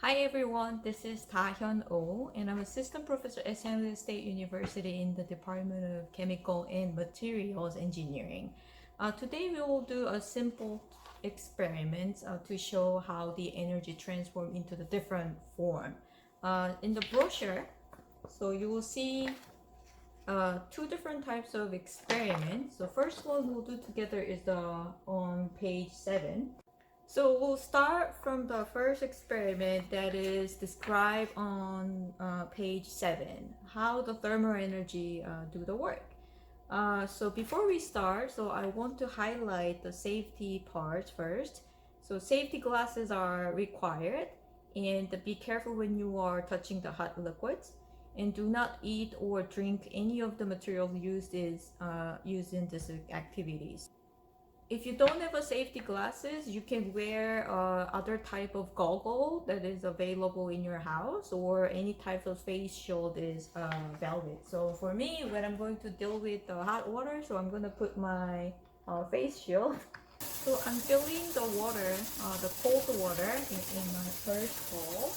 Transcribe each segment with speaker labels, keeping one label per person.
Speaker 1: Hi everyone, this is Da-hyun Oh, and I'm assistant professor at San Luis State University in the Department of Chemical and Materials Engineering. Today we will do a simple experiment to show how the energy transforms into the different form. In the brochure, so you will see two different types of experiments. The first one we'll do together is on page 7. So we'll start from the first experiment that is described on page 7, how the thermal energy do the work. So before we start, so I want to highlight the safety parts first. So safety glasses are required, and be careful when you are touching the hot liquids, and do not eat or drink any of the materials used in these activities. If you don't have a safety glasses, you can wear other type of goggle that is available in your house, or any type of face shield is valid. So for me, when I'm going to deal with hot water, so I'm gonna put my face shield. So I'm filling the water, the cold water in my first bowl,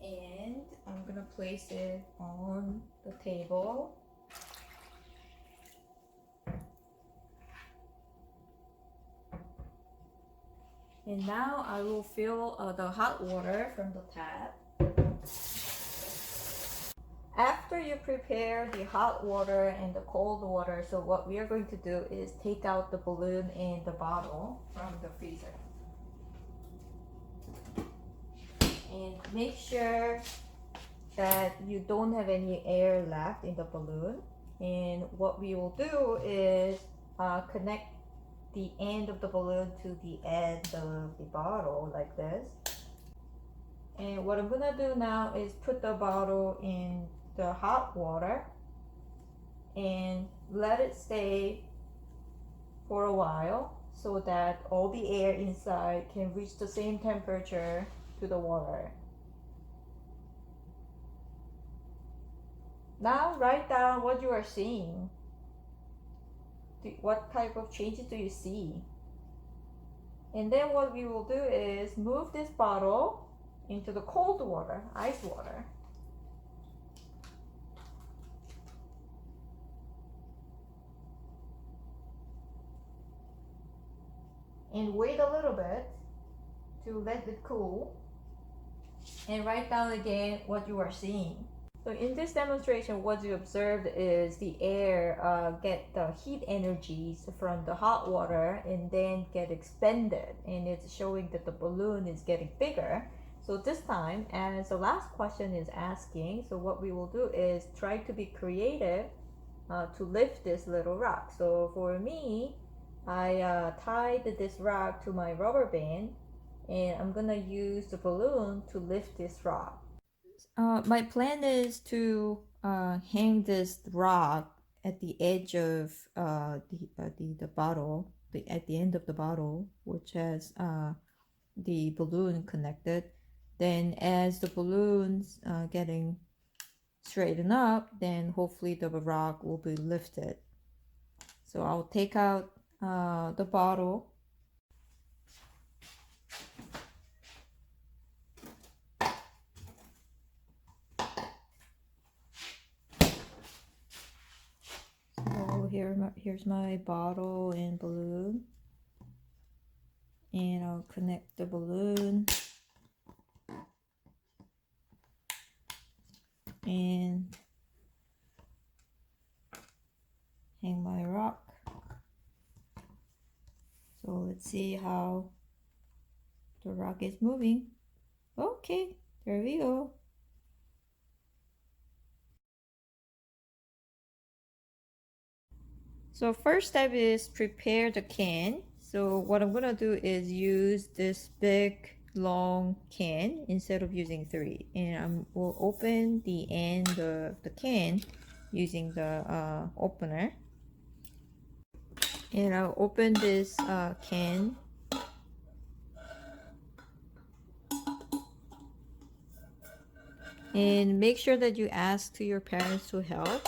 Speaker 1: and I'm gonna place it on the table. And now I will fill the hot water from the tap. After you prepare the hot water and the cold water, so what we are going to do is take out the balloon and the bottle from the freezer. And make sure that you don't have any air left in the balloon. And what we will do is connect the end of the balloon to the end of the bottle like this. And what I'm gonna do now is put the bottle in the hot water and let it stay for a while so that all the air inside can reach the same temperature to the water. Now write down what you are seeing. What type of changes do you see? And then what we will do is move this bottle into the cold water, ice water. And wait a little bit to let it cool. And write down again what you are seeing. So in this demonstration, what you observed is the air get the heat energies from the hot water and then get expanded, and it's showing that the balloon is getting bigger. So this time, as the last question is asking, so what we will do is try to be creative to lift this little rock. So for me, I tied this rock to my rubber band, and I'm gonna use the balloon to lift this rock. My plan is to hang this rock at the edge of the bottle, at the end of the bottle, which has the balloon connected. Then, as the balloon's getting straightened up, then hopefully the rock will be lifted. So I'll take out the bottle. So here's my bottle and balloon, and I'll connect the balloon and hang my rock. So let's see how the rock is moving. Okay, there we go. So first step is prepare the can. So what I'm gonna do is use this big long can instead of using 3, and will open the end of the can using the opener. And I'll open this can. And make sure that you ask to your parents to help.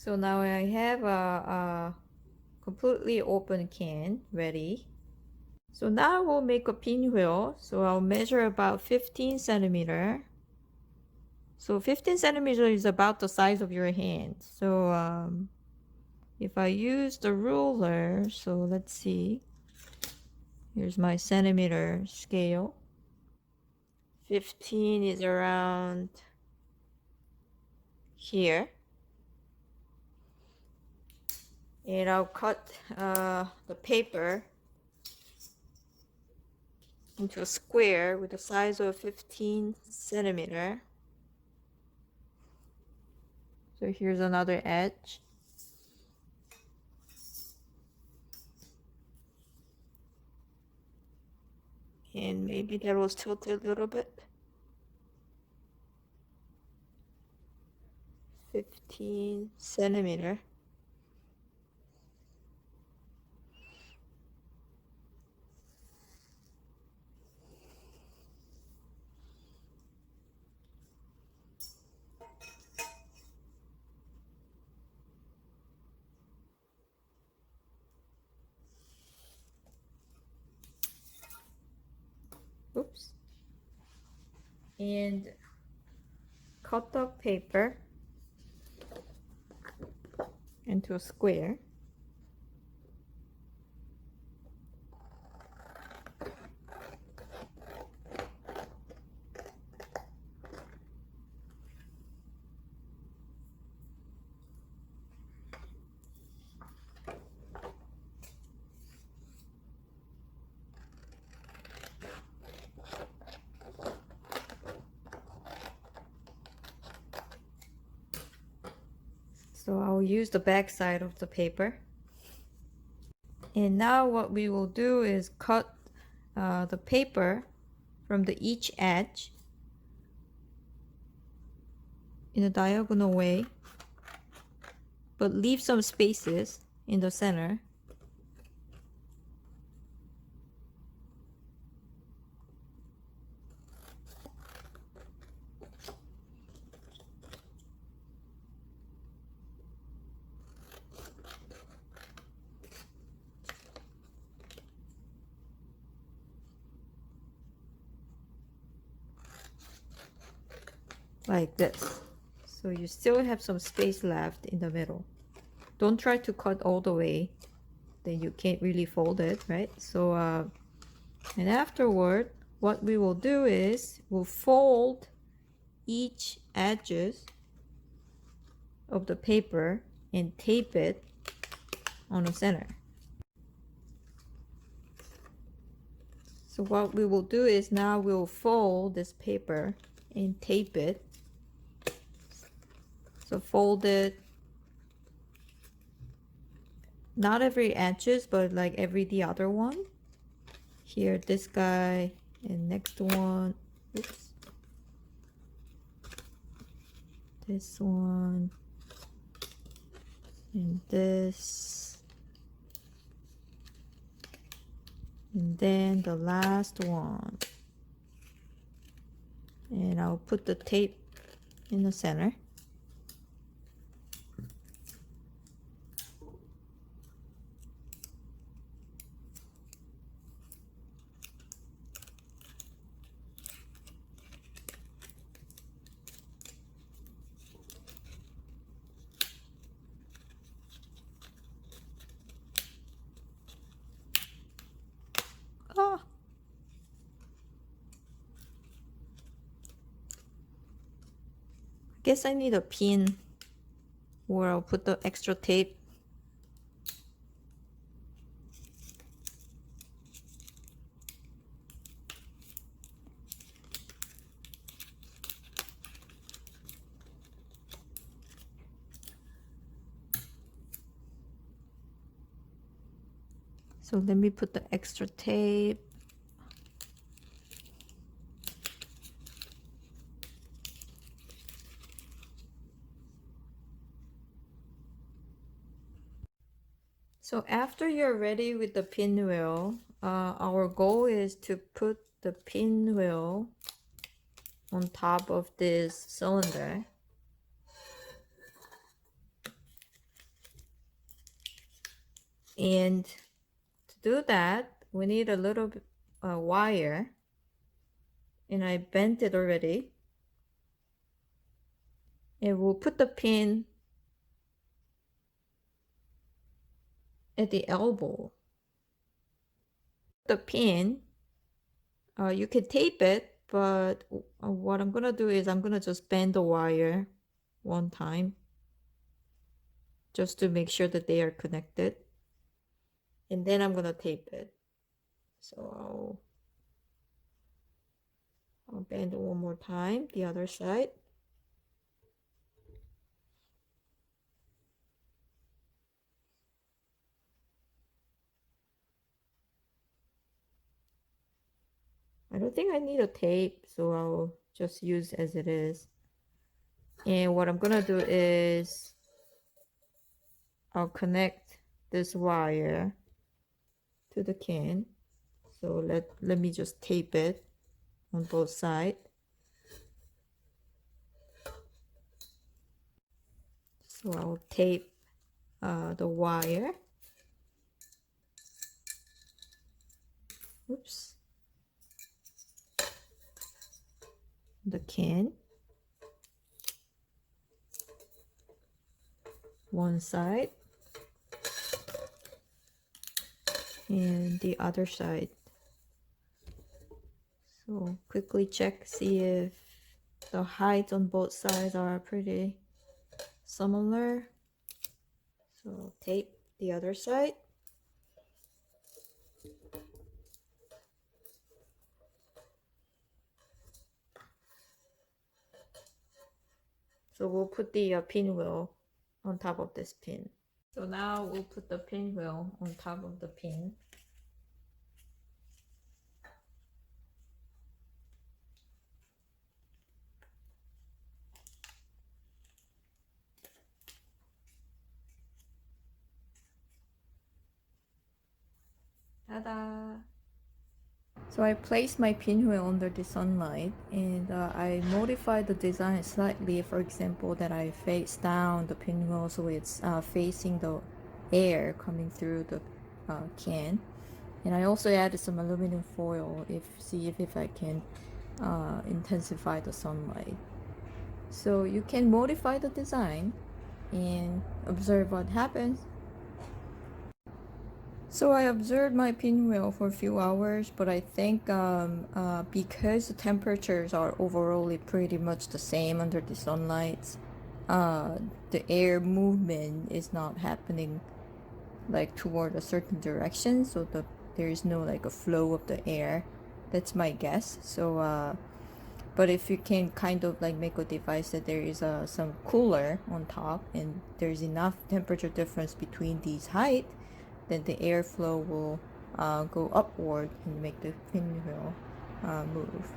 Speaker 1: So now I have a completely open can ready. So now we'll make a pinwheel. So I'll measure about 15 centimeter. So 15 centimeter is about the size of your hand. So if I use the ruler, so let's see. Here's my centimeter scale. 15 is around here. And I'll cut the paper into a square with a size of 15 centimeter. So here's another edge. And maybe that was tilted a little bit. 15 centimeter. Oops. And cut the paper into a square. So I'll use the back side of the paper. And now what we will do is cut the paper from the each edge in a diagonal way, but leave some spaces in the center. Like this. So you still have some space left in the middle. Don't try to cut all the way, then you can't really fold it, right? So and afterward what we will do is we'll fold each edges of the paper and tape it on the center. So what we will do is now we'll fold this paper and tape it. So fold it, not every edges, but like every the other one. Here, this guy, and next one. Oops. This one, and this, and then the last one. And I'll put the tape in the center. Ah. Guess I need a pin, or I'll put the extra tape. So let me put the extra tape. So after you're ready with the pinwheel, our goal is to put the pinwheel on top of this cylinder. And to do that, we need a little wire, and I bent it already. And we'll put the pin at the elbow. The pin, you can tape it, but what I'm gonna do is I'm gonna just bend the wire one time just to make sure that they are connected, and then I'm gonna tape it. So I'll bend it one more time, the other side. I don't think I need a tape, so I'll just use as it is. And what I'm gonna do is I'll connect this wire to the can. So let me just tape it on both sides. So I'll tape the wire. Oops. The can. One side. And the other side. So quickly check, see if the height on both sides are pretty similar. So tape the other side. So we'll put the pinwheel on top of this pin. So now we'll put the pinwheel on top of the pin. Ta-da! So I placed my pinwheel under the sunlight, and I modified the design slightly. For example, that I face down the pinwheel so it's facing the air coming through the can. And I also added some aluminum foil see if I can intensify the sunlight. So you can modify the design and observe what happens. So I observed my pinwheel for a few hours, but I think because the temperatures are overall pretty much the same under the sunlight, the air movement is not happening like toward a certain direction, so there is no like a flow of the air. That's my guess. So but if you can kind of like make a device that there is some cooler on top and there's enough temperature difference between these height, then the airflow will go upward and make the pinwheel move.